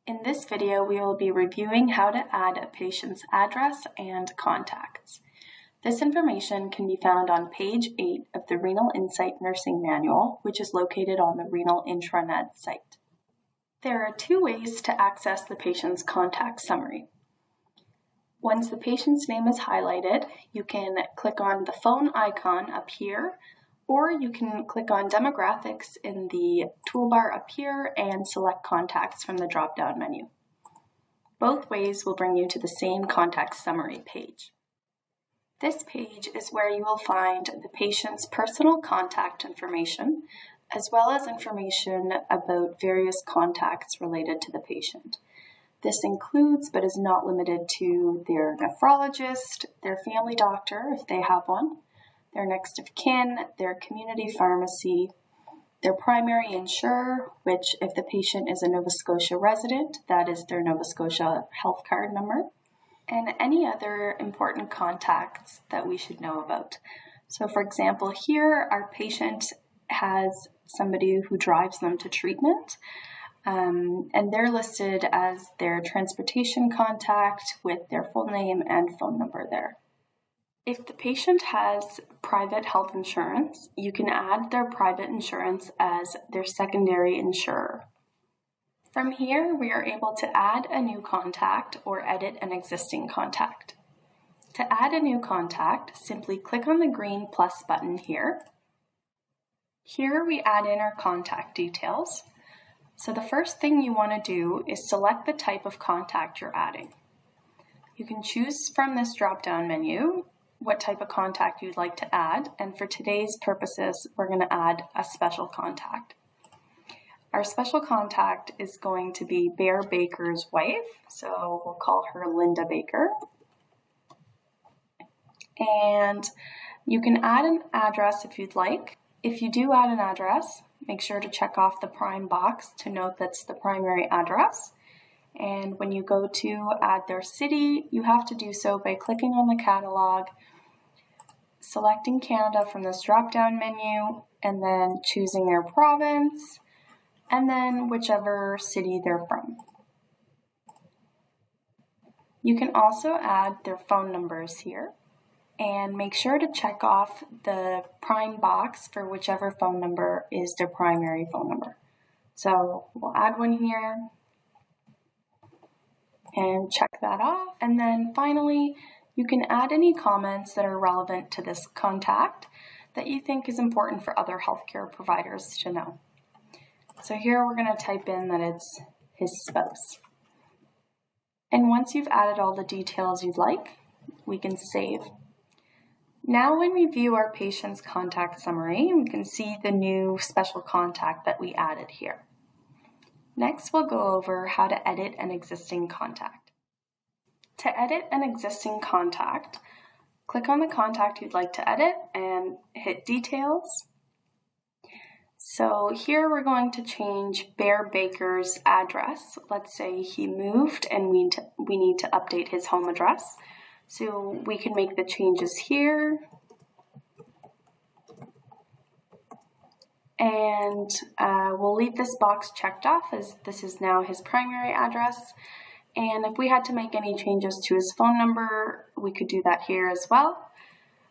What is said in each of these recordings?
In this video, we will be reviewing how to add a patient's address and contacts. This information can be found on page 8 of the Renal Insight Nursing Manual, which is located on the Renal Intranet site. There are two ways to access the patient's contact summary. Once the patient's name is highlighted, you can click on the phone icon up here, or you can click on Demographics in the toolbar up here and select Contacts from the drop-down menu. Both ways will bring you to the same contact summary page. This page is where you will find the patient's personal contact information, as well as information about various contacts related to the patient. This includes, but is not limited to, their nephrologist, their family doctor, if they have one, their next of kin, their community pharmacy, their primary insurer, which if the patient is a Nova Scotia resident, that is their Nova Scotia health card number, and any other important contacts that we should know about. So for example, here our patient has somebody who drives them to treatment, and they're listed as their transportation contact with their full name and phone number there. If the patient has private health insurance, you can add their private insurance as their secondary insurer. From here, we are able to add a new contact or edit an existing contact. To add a new contact, simply click on the green plus button here. Here we add in our contact details. So the first thing you want to do is select the type of contact you're adding. You can choose from this drop-down menu what type of contact you'd like to add, and for today's purposes, we're going to add a special contact. Our special contact is going to be Bear Baker's wife, so we'll call her Linda Baker. And you can add an address if you'd like. If you do add an address, make sure to check off the prime box to note that's the primary address. And when you go to add their city, you have to do so by clicking on the catalog, selecting Canada from this drop-down menu, and then choosing their province, and then whichever city they're from. You can also add their phone numbers here, and make sure to check off the prime box for whichever phone number is their primary phone number. So we'll add one here, and check that off. And then finally, you can add any comments that are relevant to this contact that you think is important for other healthcare providers to know. So here we're going to type in that it's his spouse. And once you've added all the details you'd like, we can save. Now when we view our patient's contact summary, we can see the new special contact that we added here. Next, we'll go over how to edit an existing contact. To edit an existing contact, click on the contact you'd like to edit and hit Details. So here we're going to change Bear Baker's address. Let's say he moved and we need to update his home address. So we can make the changes here. And we'll leave this box checked off as this is now his primary address. And if we had to make any changes to his phone number, we could do that here as well.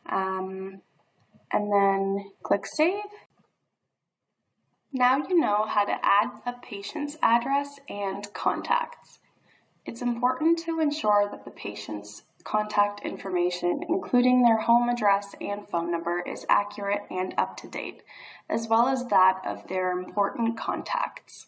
And then click Save. Now you know how to add a patient's address and contacts. It's important to ensure that the patient's contact information, including their home address and phone number, is accurate and up to date, as well as that of their important contacts.